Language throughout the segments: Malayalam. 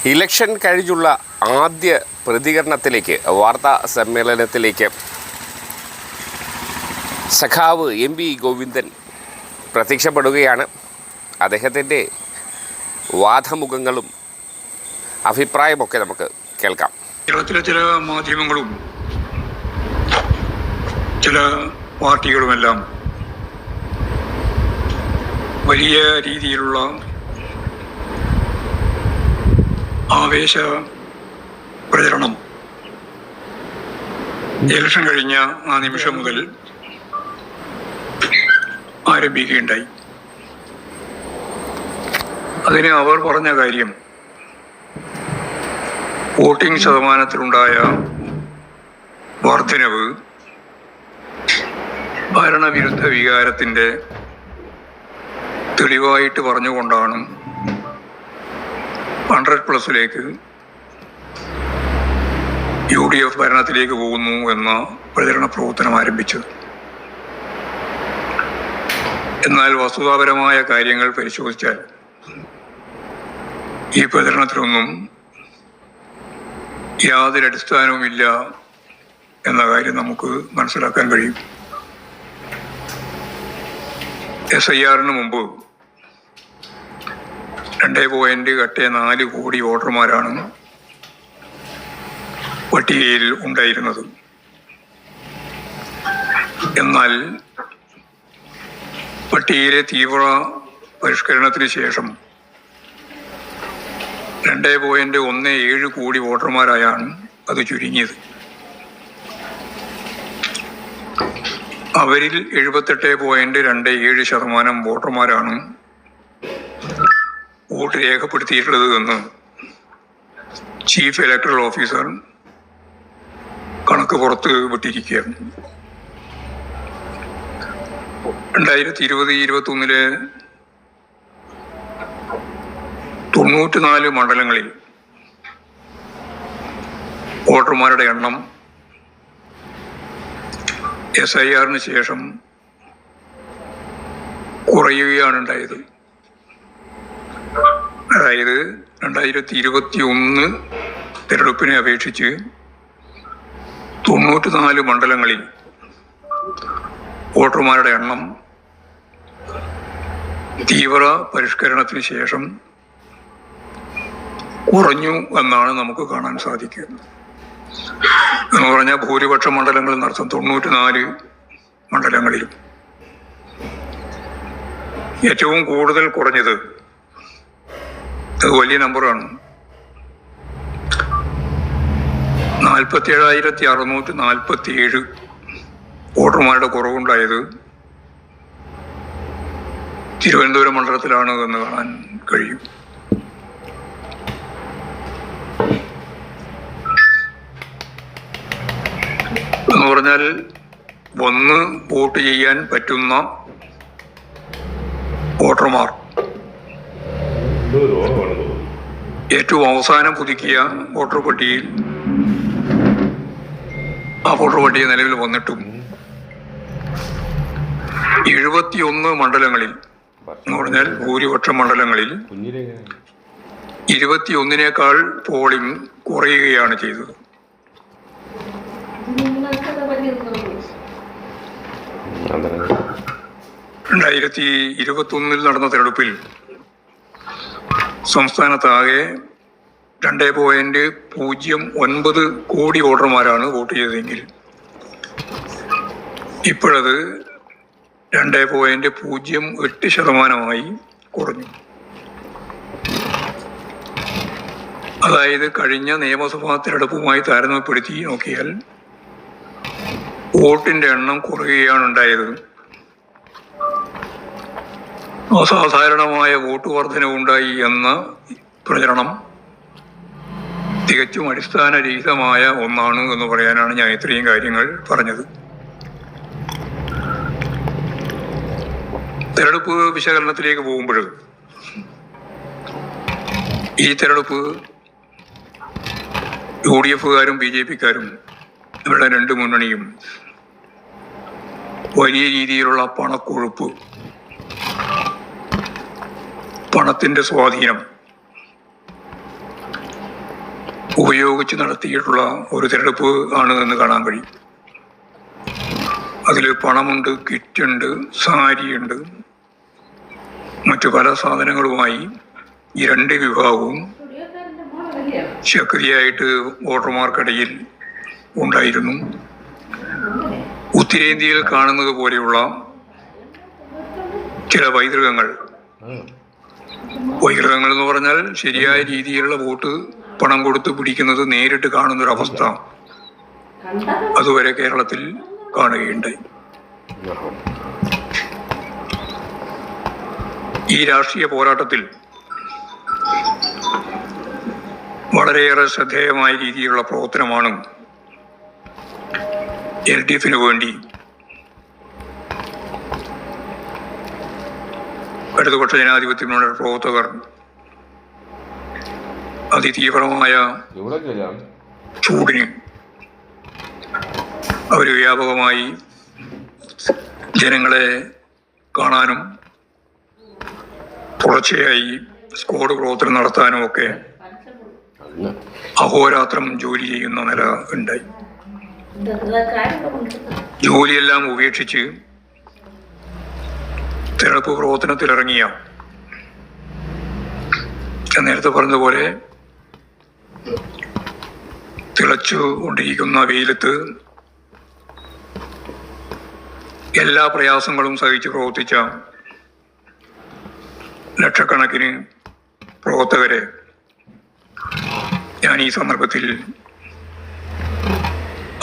ഇലക്ഷൻ കഴിഞ്ഞുള്ള ആദ്യ പ്രതികരണത്തിലേക്ക്, വാർത്താ സമ്മേളനത്തിലേക്ക് സഖാവ് MP ഗോവിന്ദൻ പ്രത്യക്ഷപ്പെടുകയാണ്. അദ്ദേഹത്തിൻ്റെ വാദമുഖങ്ങളും അഭിപ്രായമൊക്കെ നമുക്ക് കേൾക്കാം. കേരളത്തിലെ ചില മാധ്യമങ്ങളും ചില പാർട്ടികളുമെല്ലാം വലിയ രീതിയിലുള്ള ആവേശ പ്രചരണം ഇലക്ഷൻ കഴിഞ്ഞ ആ നിമിഷം മുതൽ ആരംഭിക്കുകയുണ്ടായി. അതിന് അവർ പറഞ്ഞ കാര്യം വോട്ടിംഗ് ശതമാനത്തിലുണ്ടായ വർധനവ് ഭരണവിരുദ്ധ വികാരത്തിൻ്റെ തെളിവായിട്ട് പറഞ്ഞുകൊണ്ടാണ് 100+ലേക്ക് UDF ഭരണത്തിലേക്ക് പോകുന്നു എന്ന പ്രചരണ പ്രവർത്തനം ആരംഭിച്ചത്. എന്നാൽ വസ്തുതാപരമായ കാര്യങ്ങൾ പരിശോധിച്ചാൽ ഈ പ്രചരണത്തിനൊന്നും യാതൊരു അടിസ്ഥാനവുമില്ല എന്ന കാര്യം നമുക്ക് മനസ്സിലാക്കാൻ കഴിയും. SIRന് മുമ്പ് 2.84 കോടി വോട്ടർമാരാണ് പട്ടികയിൽ ഉണ്ടായിരുന്നത്. എന്നാൽ പട്ടികയിലെ തീവ്ര പരിഷ്കരണത്തിന് ശേഷം 2.17 കോടി വോട്ടർമാരായാണ് അത് ചുരുങ്ങിയത്. അവരിൽ 78.27% വോട്ടർമാരാണ് വോട്ട് രേഖപ്പെടുത്തിയിട്ടുള്ളത് എന്ന് ചീഫ് ഇലക്ടറൽ ഓഫീസർ കണക്ക് പുറത്ത് വിട്ടിരിക്കുകയാണ്. 2020-21 94 മണ്ഡലങ്ങളിൽ വോട്ടർമാരുടെ എണ്ണം SIRന് ശേഷം കുറയുകയാണ് ഉണ്ടായത്. അതായത് 2021 തെരഞ്ഞെടുപ്പിനെ അപേക്ഷിച്ച് 94 മണ്ഡലങ്ങളിൽ വോട്ടർമാരുടെ എണ്ണം തീവ്ര പരിഷ്കരണത്തിന് ശേഷം കുറഞ്ഞു എന്നാണ് നമുക്ക് കാണാൻ സാധിക്കുക. എന്ന് പറഞ്ഞാൽ ഭൂരിപക്ഷ മണ്ഡലങ്ങളിൽ നടത്തും 94 മണ്ഡലങ്ങളിലും ഏറ്റവും കൂടുതൽ കുറഞ്ഞത്, അത് വലിയ നമ്പറാണ്, 47,647 വോട്ടർമാരുടെ കുറവുണ്ടായത് തിരുവനന്തപുരം മണ്ഡലത്തിലാണ് എന്ന് കാണാൻ കഴിയും. എന്ന് പറഞ്ഞാൽ വന്ന് വോട്ട് ചെയ്യാൻ പറ്റുന്ന വോട്ടർമാർ ഏറ്റവും അവസാനം പുതുക്കിയ വോട്ടർ പട്ടികയിൽ ആ വോട്ടർ പട്ടിക നിലവിൽ വന്നിട്ടും 71 മണ്ഡലങ്ങളിൽ, എന്ന് പറഞ്ഞാൽ ഭൂരിപക്ഷ മണ്ഡലങ്ങളിൽ 21-നേക്കാൾ പോളിംഗ് കുറയുകയാണ് ചെയ്തത്. 2021 നടന്ന തെരഞ്ഞെടുപ്പിൽ സംസ്ഥാനത്താകെ 2.09 കോടി വോട്ടർമാരാണ് വോട്ട് ചെയ്തതെങ്കിൽ ഇപ്പോഴത് 2.08% കുറഞ്ഞു. അതായത് കഴിഞ്ഞ നിയമസഭാ തെരഞ്ഞെടുപ്പുമായി താരതമ്യപ്പെടുത്തി നോക്കിയാൽ വോട്ടിന്റെ എണ്ണം കുറയുകയാണ് ഉണ്ടായത്. അസാധാരണമായ വോട്ട് വർധനവുണ്ടായി എന്ന പ്രചരണം തികച്ചും അടിസ്ഥാനരഹിതമായ ഒന്നാണ് എന്ന് പറയാനാണ് ഞാൻ ഇത്രയും കാര്യങ്ങൾ പറഞ്ഞത്. തെരഞ്ഞെടുപ്പ് വിശകലനത്തിലേക്ക് പോകുമ്പോൾ ഈ തെരഞ്ഞെടുപ്പ് UDFകാരും BJPക്കാരും ഇവരുടെ 2 മുന്നണിയും വലിയ രീതിയിലുള്ള പണക്കൊഴുപ്പ്, പണത്തിൻ്റെ സ്വാധീനം ഉപയോഗിച്ച് നടത്തിയിട്ടുള്ള ഒരു തിരഞ്ഞെടുപ്പ് ആണ് എന്ന് കാണാൻ കഴിയും. അതിൽ പണമുണ്ട്, കിറ്റുണ്ട്, സാരിയുണ്ട്, മറ്റു പല സാധനങ്ങളുമായി ഈ രണ്ട് വിഭാഗവും ശക്തിയായിട്ട് വോട്ടർമാർക്കിടയിൽ ഉണ്ടായിരുന്നു. ഉത്തരേന്ത്യയിൽ കാണുന്നത് പോലെയുള്ള ചില വൈകൃതങ്ങൾ എന്ന് പറഞ്ഞാൽ ശരിയായ രീതിയിലുള്ള വോട്ട് പണം കൊടുത്ത് പിടിക്കുന്നത് നേരിട്ട് കാണുന്നൊരവസ്ഥ അതുവരെ കേരളത്തിൽ കാണുകയുണ്ടായി. ഈ രാഷ്ട്രീയ പോരാട്ടത്തിൽ വളരെയേറെ ശ്രദ്ധേയമായ രീതിയിലുള്ള പ്രവർത്തനമാണ് LDFന് വേണ്ടി ഇടതുപക്ഷ ജനാധിപത്യ മുന്നണിയുടെ പ്രവർത്തകർ അതിതീവ്രമായ ചൂടിന് അവർ വ്യാപകമായി ജനങ്ങളെ കാണാനും തുടർച്ചയായി സ്ക്വാഡ് പ്രവർത്തനം നടത്താനും ഒക്കെ അഹോരാത്രം ജോലി ചെയ്യുന്ന നില ഉണ്ടായി. ജോലിയെല്ലാം ഉപേക്ഷിച്ച് തിരഞ്ഞെടുപ്പ് പ്രവർത്തനത്തിലിറങ്ങിയ നേരത്തെ പറഞ്ഞതുപോലെ തിളച്ചു കൊണ്ടിരിക്കുന്ന വെയിലത്ത് എല്ലാ പ്രയാസങ്ങളും സഹിച്ച് പ്രവർത്തിച്ച ലക്ഷക്കണക്കിന് പ്രവർത്തകരെ ഞാൻ ഈ സന്ദർഭത്തിൽ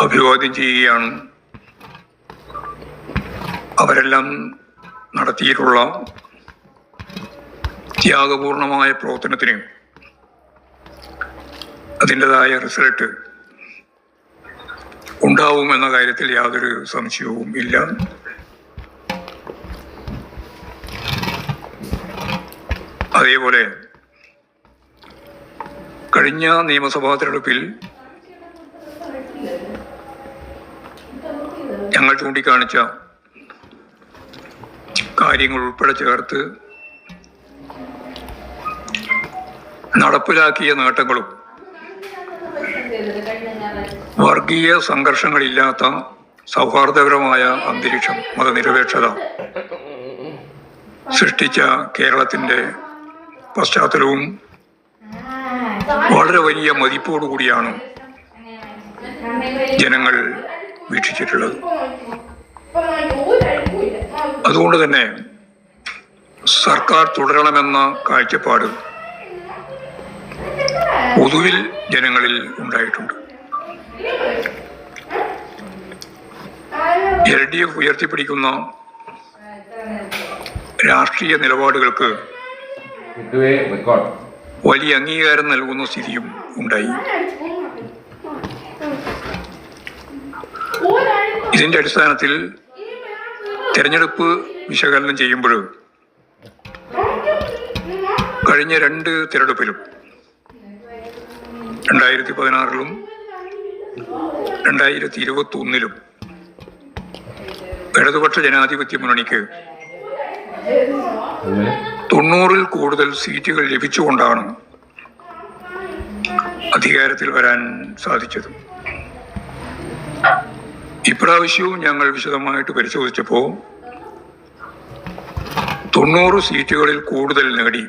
അഭിവാദ്യം ചെയ്യുകയാണ്. അവരെല്ലാം നടത്തിയിട്ടുള്ള ത്യാഗപൂർണമായ പ്രവർത്തനത്തിന് അതിൻ്റെതായ റിസൾട്ട് ഉണ്ടാവുമെന്ന കാര്യത്തിൽ യാതൊരു സംശയവും ഇല്ല. അതേപോലെ കഴിഞ്ഞ നിയമസഭാ തെരഞ്ഞെടുപ്പിൽ ഞങ്ങൾ ചൂണ്ടിക്കാണിച്ച കാര്യങ്ങൾ ഉൾപ്പെടെ ചേർത്ത് നടപ്പിലാക്കിയ നേട്ടങ്ങളും വർഗീയ സംഘർഷങ്ങളില്ലാത്ത സൗഹാർദ്ദപരമായ അന്തരീക്ഷം, മതനിരപേക്ഷത സൃഷ്ടിച്ച കേരളത്തിന്റെ പശ്ചാത്തലവും വളരെ വലിയ മതിപ്പോടുകൂടിയാണ് ജനങ്ങൾ വീക്ഷിച്ചിട്ടുള്ളത്. അതുകൊണ്ട് തന്നെ സർക്കാർ തുടരണമെന്ന കാഴ്ചപ്പാട് പൊതുവിൽ ജനങ്ങളിൽ ഉണ്ടായിട്ടുണ്ട്. LDF ഉയർത്തിപ്പിടിക്കുന്ന രാഷ്ട്രീയ നിലപാടുകൾക്ക് വലിയ അംഗീകാരം നൽകുന്ന സ്ഥിതിയും ഉണ്ടായി. ഇതിന്റെ അടിസ്ഥാനത്തിൽ തെരഞ്ഞെടുപ്പ് വിശകലനം ചെയ്യുമ്പോൾ കഴിഞ്ഞ രണ്ട് തെരഞ്ഞെടുപ്പിലും 2016 2021 ഇടതുപക്ഷ ജനാധിപത്യ മുന്നണിക്ക് 90-ൽ കൂടുതൽ സീറ്റുകൾ ലഭിച്ചുകൊണ്ടാണ് അധികാരത്തിൽ വരാൻ സാധിച്ചത്. ഇപ്രാവശ്യവും ഞങ്ങൾ വിശദമായിട്ട് പരിശോധിച്ചപ്പോൾ 90 സീറ്റുകളിൽ കൂടുതൽ നേടി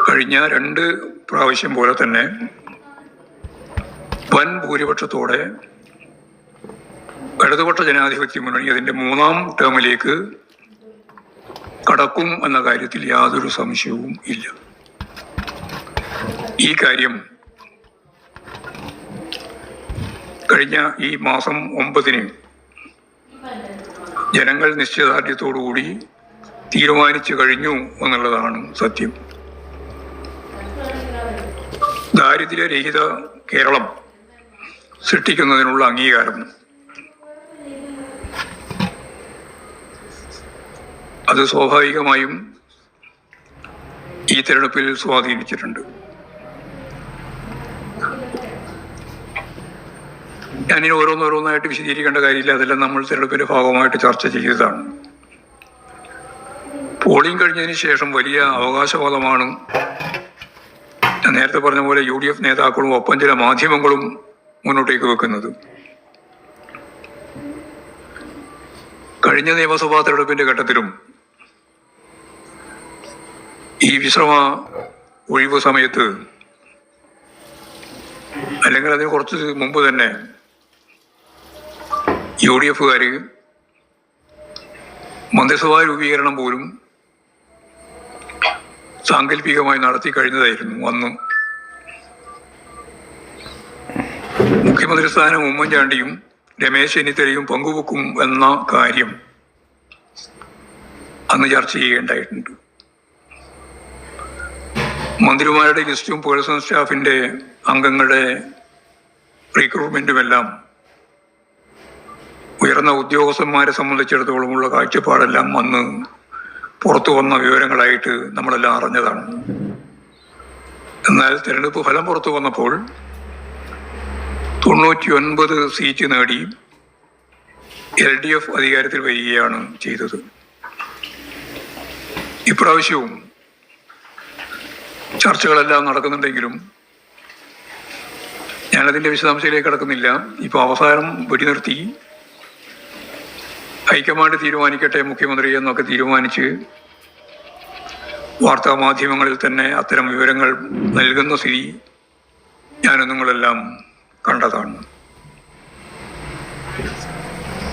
കഴിഞ്ഞ രണ്ട് പ്രാവശ്യം പോലെ തന്നെ വൻ ഭൂരിപക്ഷത്തോടെ ഇടതുപക്ഷ ജനാധിപത്യ മുന്നണി അതിന്റെ 3ാം ടേമിലേക്ക് കടക്കും എന്ന കാര്യത്തിൽ യാതൊരു സംശയവും ഇല്ല. ഈ കാര്യം കഴിഞ്ഞ ഈ മാസം 9-ന് ജനങ്ങൾ നിശ്ചയദാർഢ്യത്തോടുകൂടി തീരുമാനിച്ചു കഴിഞ്ഞു എന്നുള്ളതാണ് സത്യം. ദാരിദ്ര്യരഹിത കേരളം സൃഷ്ടിക്കുന്നതിനുള്ള അംഗീകാരം അത് സ്വാഭാവികമായും ഈ തെരഞ്ഞെടുപ്പിൽ സ്വാധീനിച്ചിട്ടുണ്ട്. ഞാനിനി ഓരോന്നോരോന്നായിട്ട് വിശദീകരിക്കേണ്ട കാര്യമില്ല, അതെല്ലാം നമ്മൾ തെരഞ്ഞെടുപ്പിന്റെ ഭാഗമായിട്ട് ചർച്ച ചെയ്തതാണ്. പോളിംഗ് കഴിഞ്ഞതിന് ശേഷം വലിയ അവകാശവാദമാണ് ഞാൻ നേരത്തെ പറഞ്ഞ പോലെ UDF നേതാക്കളും ഒപ്പം ചില മാധ്യമങ്ങളും മുന്നോട്ടേക്ക് വെക്കുന്നത്. കഴിഞ്ഞ നിയമസഭാ തെരഞ്ഞെടുപ്പിന്റെ ഘട്ടത്തിലും ഈ വിശ്രമ ഒഴിവ് സമയത്ത് അല്ലെങ്കിൽ അതിന് കുറച്ച് മുമ്പ് തന്നെ UDFകാർ മന്ത്രിസഭാ രൂപീകരണം പോലും സാങ്കല്പികമായി നടത്തി കഴിഞ്ഞതായിരുന്നു. അന്ന് മുഖ്യമന്ത്രി സ്ഥാനം ഉമ്മൻചാണ്ടിയും രമേശ് ചെന്നിത്തലയും പങ്കുവെക്കും എന്ന കാര്യം അന്ന് ചർച്ച ചെയ്യേണ്ടായിട്ടുണ്ട്. മന്ത്രിമാരുടെ ലിസ്റ്റും പേഴ്സണൽ സ്റ്റാഫിന്റെ അംഗങ്ങളുടെ റിക്രൂട്ട്മെന്റുമെല്ലാം ഉയർന്ന ഉദ്യോഗസ്ഥന്മാരെ സംബന്ധിച്ചിടത്തോളമുള്ള കാഴ്ചപ്പാടെല്ലാം അന്ന് പുറത്തു വന്ന വിവരങ്ങളായിട്ട് നമ്മളെല്ലാം അറിഞ്ഞതാണ്. എന്നാൽ തെരഞ്ഞെടുപ്പ് ഫലം പുറത്തു വന്നപ്പോൾ 99 സീറ്റ് നേടി LDF അധികാരത്തിൽ വരികയാണ് ചെയ്തത്. ഇപ്രാവശ്യവും ചർച്ചകളെല്ലാം നടക്കുന്നുണ്ടെങ്കിലും ഞാനതിൻ്റെ വിശദാംശത്തിലേക്ക് കടക്കുന്നില്ല. ഇപ്പോൾ അവസാനം വെടിനിർത്തി ഹൈക്കമാൻഡ് തീരുമാനിക്കട്ടെ മുഖ്യമന്ത്രി എന്നൊക്കെ തീരുമാനിച്ച് വാർത്താ മാധ്യമങ്ങളിൽ തന്നെ അത്തരം വിവരങ്ങൾ നൽകുന്ന സ്ഥിതി ഞാനും നിങ്ങളെല്ലാം കണ്ടതാണ്.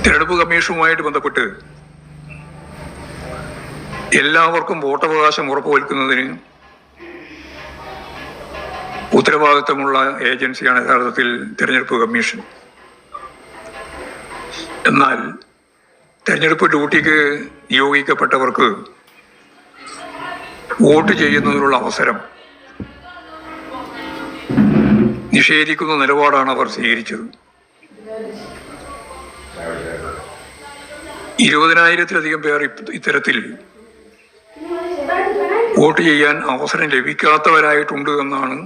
തിരഞ്ഞെടുപ്പ് കമ്മീഷനുമായിട്ട് ബന്ധപ്പെട്ട് എല്ലാവർക്കും വോട്ടവകാശം ഉറപ്പുവരുത്തുന്നതിന് ഉത്തരവാദിത്തമുള്ള ഏജൻസിയാണ് യഥാർത്ഥത്തിൽ തിരഞ്ഞെടുപ്പ് കമ്മീഷൻ. എന്നാൽ തെരഞ്ഞെടുപ്പ് ഡ്യൂട്ടിക്ക് നിയോഗിക്കപ്പെട്ടവർക്ക് വോട്ട് ചെയ്യുന്നതിനുള്ള അവസരം നിഷേധിക്കുന്ന നിലപാടാണ് അവർ സ്വീകരിച്ചത്. 20,000-ലധികം പേർ ഇത്തരത്തിൽ വോട്ട് ചെയ്യാൻ അവസരം ലഭിക്കാത്തവരായിട്ടുണ്ട് എന്നാണ്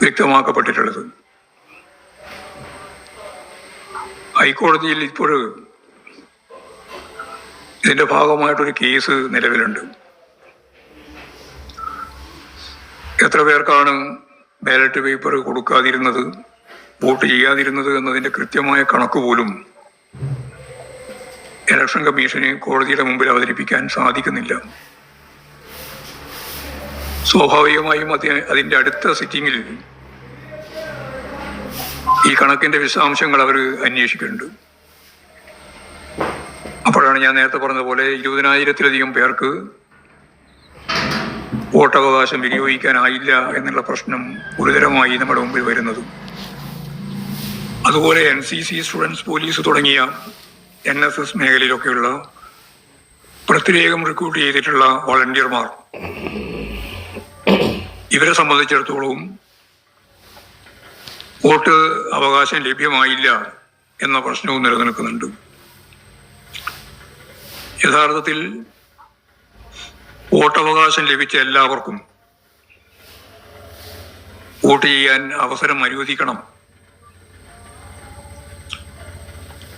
വ്യക്തമാക്കപ്പെട്ടിട്ടുള്ളത്. ഹൈക്കോടതിയിൽ ഇപ്പോൾ ഇതിന്റെ ഭാഗമായിട്ടൊരു കേസ് നിലവിലുണ്ട്. എത്ര പേർക്കാണ് ബാലറ്റ് പേപ്പർ കൊടുക്കാതിരുന്നത്, വോട്ട് ചെയ്യാതിരുന്നത് എന്നതിന്റെ കൃത്യമായ കണക്ക് പോലും ഇലക്ഷൻ കമ്മീഷന് കോടതിയുടെ മുമ്പിൽ അവതരിപ്പിക്കാൻ സാധിക്കുന്നില്ല. സ്വാഭാവികമായും അതിന്റെ അടുത്ത സിറ്റിംഗിൽ ഈ കണക്കിന്റെ വിശദാംശങ്ങൾ അവർ അന്വേഷിക്കുന്നുണ്ട്. അപ്പോഴാണ് ഞാൻ നേരത്തെ പറഞ്ഞതുപോലെ 20,000-ലധികം പേർക്ക് വോട്ടവകാശം വിനിയോഗിക്കാനായില്ല എന്നുള്ള പ്രശ്നം ഗുരുതരമായി നമ്മുടെ മുമ്പിൽ വരുന്നത്. അതുപോലെ NCC, സ്റ്റുഡൻസ് പോലീസ് തുടങ്ങിയ NSS മേഖലയിലൊക്കെയുള്ള പ്രത്യേകം റിക്രൂട്ട് ചെയ്തിട്ടുള്ള വോളണ്ടിയർമാർ, ഇവരെ സംബന്ധിച്ചിടത്തോളം വോട്ട് അവകാശം ലഭ്യമായില്ല എന്ന പ്രശ്നവും നിലനിൽക്കുന്നുണ്ട്. യഥാർത്ഥത്തിൽ വോട്ടവകാശം ലഭിച്ച എല്ലാവർക്കും വോട്ട് ചെയ്യാൻ അവസരം അനുവദിക്കണം.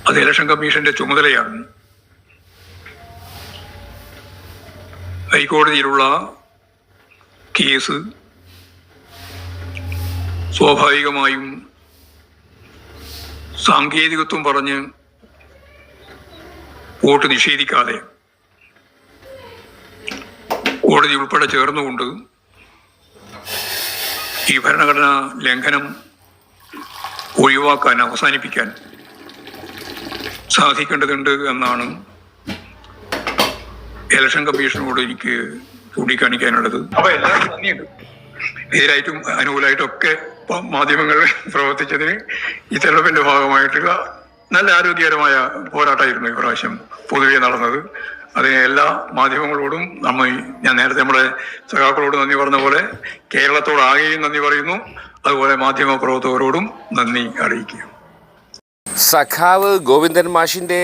അത് ഇലക്ഷൻ കമ്മീഷന്റെ ചുമതലയാണ്. ഹൈക്കോടതിയിലുള്ള കേസ് സ്വാഭാവികമായും സാങ്കേതികത്വം പറഞ്ഞ് വോട്ട് നിഷേധിക്കാതെ കോടതി ഉൾപ്പെടെ ചേർന്നുകൊണ്ട് ഈ ഭരണഘടനാ ലംഘനം ഒഴിവാക്കാൻ, അവസാനിപ്പിക്കാൻ സാധിക്കേണ്ടതുണ്ട് എന്നാണ് ഇലക്ഷൻ കമ്മീഷനോട് എനിക്ക് ചൂണ്ടിക്കാണിക്കാനുള്ളത്. അപ്പൊ എല്ലാവർക്കും നന്ദിയുണ്ട്. എതിരായിട്ടും അനുകൂലമായിട്ടും ഒക്കെ മാധ്യമങ്ങൾ പ്രവർത്തിച്ചതിന് ഈ തെരഞ്ഞെടുപ്പിന്റെ ഭാഗമായിട്ടുള്ള നല്ല ആരോഗ്യകരമായ പോരാട്ടമായിരുന്നു ഇപ്രാവശ്യം പൊതുവെ നടന്നത്. അതിന് എല്ലാ മാധ്യമങ്ങളോടും ഞാൻ നേരത്തെ നമ്മുടെ സഖാക്കളോട് നന്ദി പറഞ്ഞ പോലെ കേരളത്തോടാകെയും നന്ദി പറയുന്നു. അതുപോലെ മാധ്യമ പ്രവർത്തകരോടും നന്ദി അറിയിക്കുക. സഖാവ് ഗോവിന്ദൻ മാഷിൻ്റെ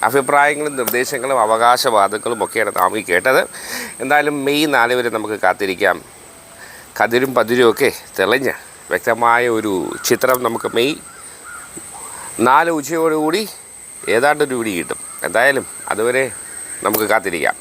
അഭിപ്രായങ്ങളും നിർദ്ദേശങ്ങളും അവകാശവാദങ്ങളും ഒക്കെയാണ് നാം ഈ കേട്ടത്. എന്തായാലും മെയ് 4 വരെ നമുക്ക് കാത്തിരിക്കാം. കതിരും പതിരും ഒക്കെ തെളിഞ്ഞ് വ്യക്തമായ ഒരു ചിത്രം നമുക്ക് മെയ് 4 ഉച്ചയോടുകൂടി ഏതാണ്ടൊരു പിടി കിട്ടും. എന്തായാലും അതുവരെ നമുക്ക് കാത്തിരിക്കാം.